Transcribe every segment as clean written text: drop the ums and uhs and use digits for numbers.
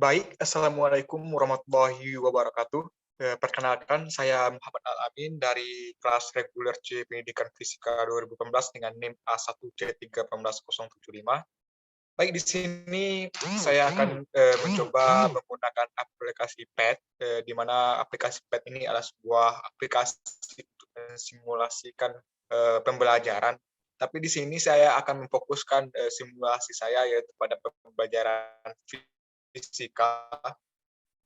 Baik, Assalamualaikum warahmatullahi wabarakatuh. Perkenalkan, saya Muhammad Al-Amin dari kelas reguler C Pendidikan Fisika 2018 dengan NIM A1C318.075. Baik, di sini saya akan mencoba menggunakan aplikasi PET, di mana aplikasi PET ini adalah sebuah aplikasi untuk mensimulasikan pembelajaran. Tapi di sini saya akan memfokuskan simulasi saya yaitu pada pembelajaran fisika,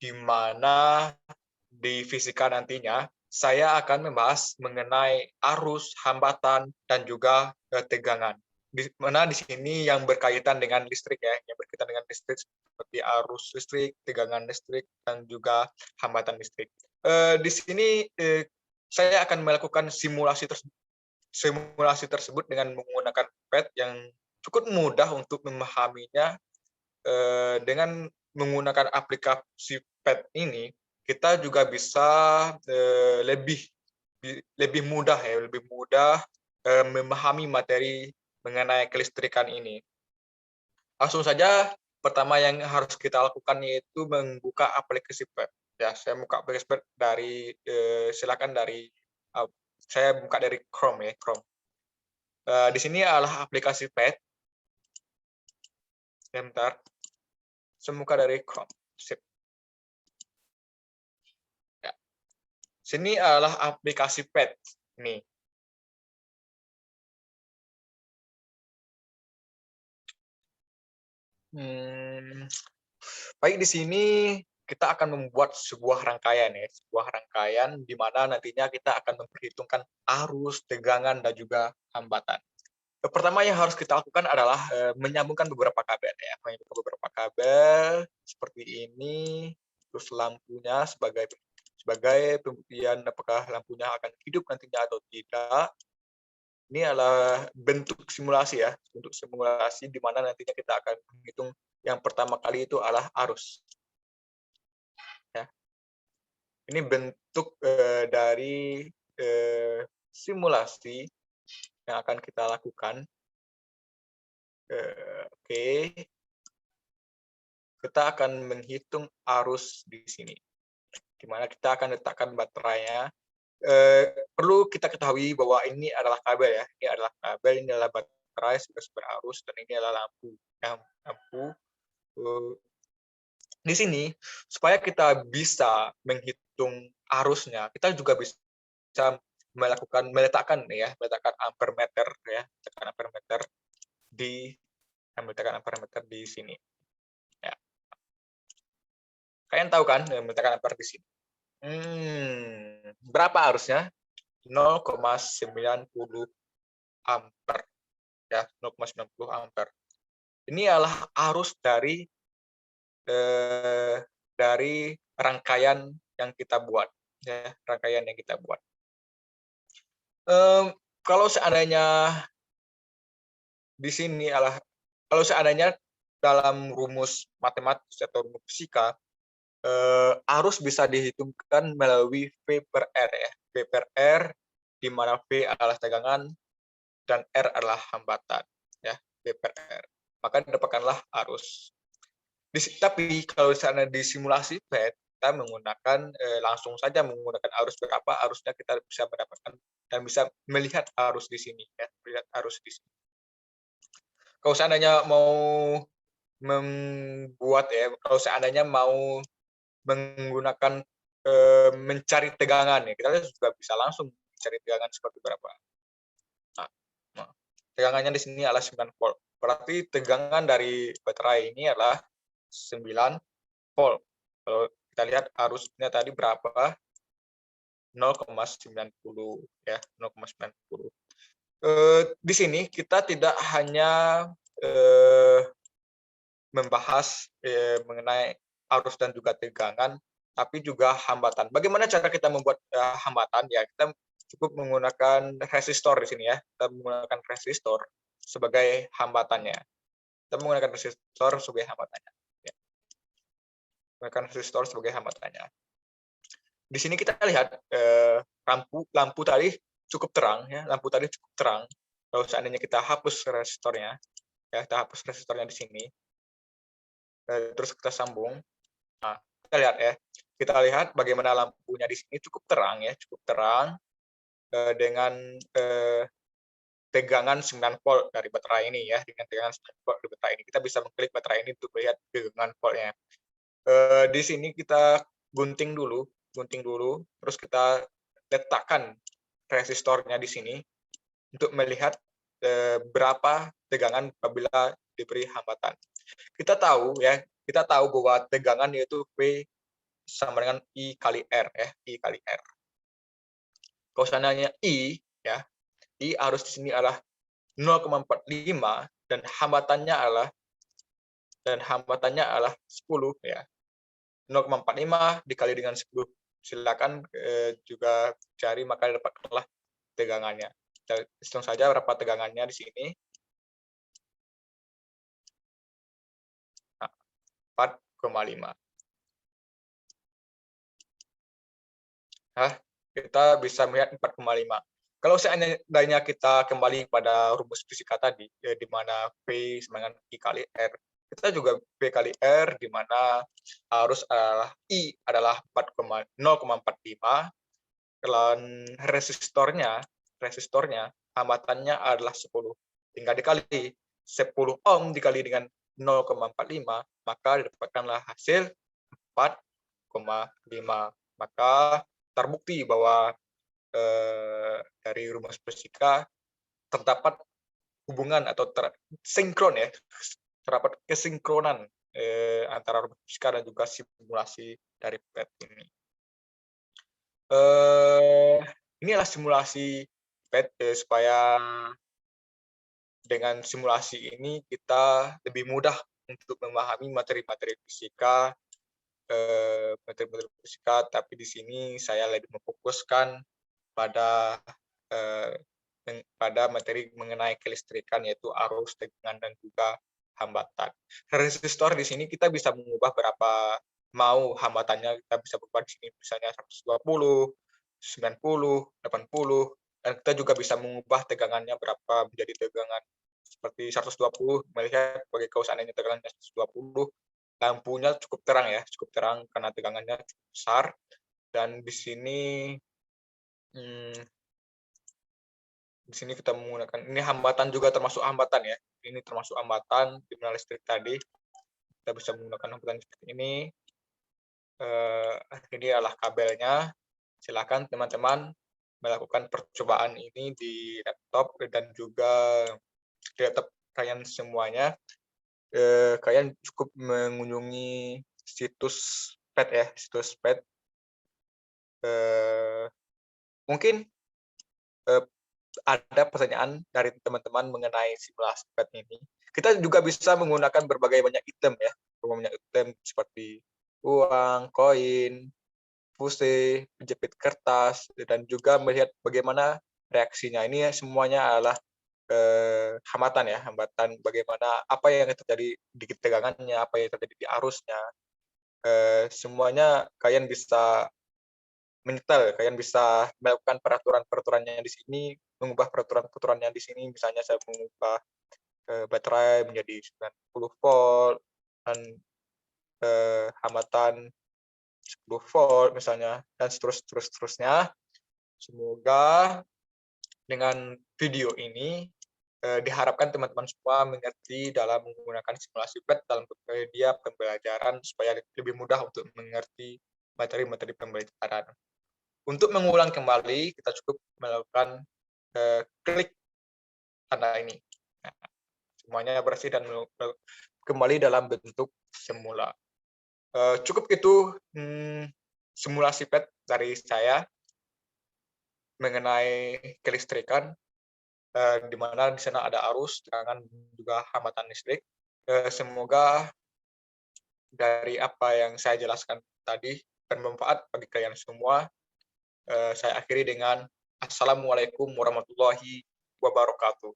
di mana di fisika nantinya saya akan membahas mengenai arus, hambatan, dan juga tegangan. Di mana di sini yang berkaitan dengan listrik ya, yang berkaitan dengan listrik seperti arus listrik, tegangan listrik, dan juga hambatan listrik. Di sini saya akan melakukan simulasi tersebut dengan menggunakan PET yang cukup mudah untuk memahaminya. Dengan menggunakan aplikasi PET ini, kita juga bisa lebih mudah memahami materi mengenai kelistrikan ini. Langsung saja, pertama yang harus kita lakukan yaitu membuka aplikasi PET. Ya, saya buka aplikasi PET dari silakan dari saya buka dari Chrome ya, Chrome. Di sini adalah aplikasi PET. Sebentar. Semuka dari Chrome. Sip. Ya. Sini adalah aplikasi PET. Nih. Baik, di sini kita akan membuat sebuah rangkaian ya, sebuah rangkaian di mana nantinya kita akan memperhitungkan arus, tegangan, dan juga hambatan. Pertama yang harus kita lakukan adalah menyambungkan beberapa kabel ya, menyambungkan beberapa kabel seperti ini, terus lampunya sebagai pembuktian apakah lampunya akan hidup nantinya atau tidak. Ini adalah bentuk simulasi ya, bentuk simulasi di mana nantinya kita akan menghitung yang pertama kali itu adalah arus. Ya. Ini bentuk dari simulasi yang akan kita lakukan. Oke. Kita akan menghitung arus di sini, di mana kita akan letakkan baterainya. Perlu kita ketahui bahwa ini adalah kabel ya, ini adalah kabel, ini adalah baterai sumber arus, dan ini adalah lampu. Di sini supaya kita bisa menghitung arusnya, kita juga bisa meletakkan ampermeter ya, meletakkan ampermeter di sini. Ya. Kalian tahu kan meletakkan amper di sini? Berapa arusnya? 0,90 ampere. Ya, 0,90 ampere. Ini adalah arus dari rangkaian yang kita buat. Ya, rangkaian yang kita buat. Kalau seandainya di sini adalah, kalau seandainya dalam rumus matematis atau rumus fisika, arus bisa dihitungkan melalui V per R ya. V per R, di mana V adalah tegangan dan R adalah hambatan ya, V per R. Maka didapatkanlah arus. Tapi kalau misalnya di simulasi PET, kita menggunakan langsung saja menggunakan arus berapa arusnya, kita bisa mendapatkan dan bisa melihat arus di sini ya, melihat arus di sini. Kalau seandainya mau membuat ya, kalau seandainya mau menggunakan mencari tegangan ya, kita juga bisa langsung mencari tegangan seperti berapa. Nah, tegangannya di sini adalah 9 volt. Berarti tegangan dari baterai ini adalah 9 volt. Kalau kita lihat arusnya tadi berapa? 0,90 ya, 0,90. Di sini kita tidak hanya membahas mengenai arus dan juga tegangan, tapi juga hambatan. Bagaimana cara kita membuat hambatan? Ya, kita cukup menggunakan resistor di sini ya. Kita menggunakan resistor sebagai hambatannya. Kita menggunakan resistor sebagai hambatannya. Ya. Menggunakan resistor sebagai hambatannya. Di sini kita lihat lampu tadi cukup terang ya. Lampu tadi cukup terang. Kalau seandainya kita hapus resistornya, ya kita hapus resistornya di sini. Terus kita sambung. Kita lihat ya, kita lihat bagaimana lampunya di sini cukup terang ya, cukup terang dengan tegangan 9 volt dari baterai ini ya, dengan tegangan 9 volt di baterai ini. Kita bisa mengklik baterai ini untuk melihat tegangan voltnya. Di sini kita gunting dulu, terus kita letakkan resistornya di sini untuk melihat berapa tegangan apabila diberi hambatan. Kita tahu bahwa tegangan yaitu V sama dengan I kali R ya, I kali R. Kalau seandainya I ya, I arus di sini adalah 0,45 dan hambatannya adalah 10 ya. 0,45 dikali dengan 10. Silakan juga cari maka dapatkanlah tegangannya. Kita hitung saja berapa tegangannya di sini. 4,5. Nah, kita bisa melihat 4,5. Kalau seandainya kita kembali pada rumus fisika tadi, di mana V sama dengan I kali R, kita juga V kali R, di mana arus adalah I adalah 0,45, dan resistornya hambatannya adalah 10. Tinggal dikali 10 ohm dikali dengan 0,45, maka didapatkanlah hasil 4,5. Maka terbukti bahwa dari rumus fisika terdapat hubungan atau sinkron ya, terdapat kesinkronan antara rumus fisika dan juga simulasi dari PET ini. Ini adalah simulasi PET supaya dengan simulasi ini kita lebih mudah untuk memahami materi-materi fisika, tapi di sini saya lebih memfokuskan pada materi mengenai kelistrikan, yaitu arus, tegangan, dan juga hambatan. Resistor di sini kita bisa mengubah berapa mau hambatannya, kita bisa berubah di sini misalnya 120, 90, 80, dan kita juga bisa mengubah tegangannya berapa menjadi tegangan seperti 120, melihat bagi kalau seandainya tegangannya 120, lampunya cukup terang ya, cukup terang karena tegangannya cukup besar. Dan di sini kita menggunakan ini hambatan juga termasuk hambatan ya. Ini termasuk hambatan di listrik tadi. Kita bisa menggunakan hambatan seperti ini. Ini adalah kabelnya. Silakan teman-teman melakukan percobaan ini di laptop dan juga di laptop kalian semuanya. Kalian cukup mengunjungi situs PET ya, situs PET. Mungkin ada pertanyaan dari teman-teman mengenai simulasi PET ini. Kita juga bisa menggunakan berbagai banyak item ya, banyak item seperti uang, koin, fuse, penjepit kertas, dan juga melihat bagaimana reaksinya. Ini semuanya adalah hambatan bagaimana apa yang terjadi di tegangannya, apa yang terjadi di arusnya. Semuanya kalian bisa menyetel, kalian bisa melakukan peraturan-peraturannya di sini, mengubah peraturan-peraturannya di sini. Misalnya saya mengubah baterai menjadi 90 volt dan hambatan 10 volt misalnya, dan seterusnya. Semoga dengan video ini diharapkan teman-teman semua mengerti dalam menggunakan simulasi PET dalam media pembelajaran supaya lebih mudah untuk mengerti materi-materi pembelajaran. Untuk mengulang kembali, kita cukup melakukan klik tanda ini. Nah, semuanya bersih dan kembali dalam bentuk semula. Cukup itu simulasi PET dari saya mengenai kelistrikan, di mana di sana ada arus, tegangan, juga hambatan listrik. Semoga dari apa yang saya jelaskan tadi bermanfaat bagi kalian semua. Saya akhiri dengan Assalamualaikum warahmatullahi wabarakatuh.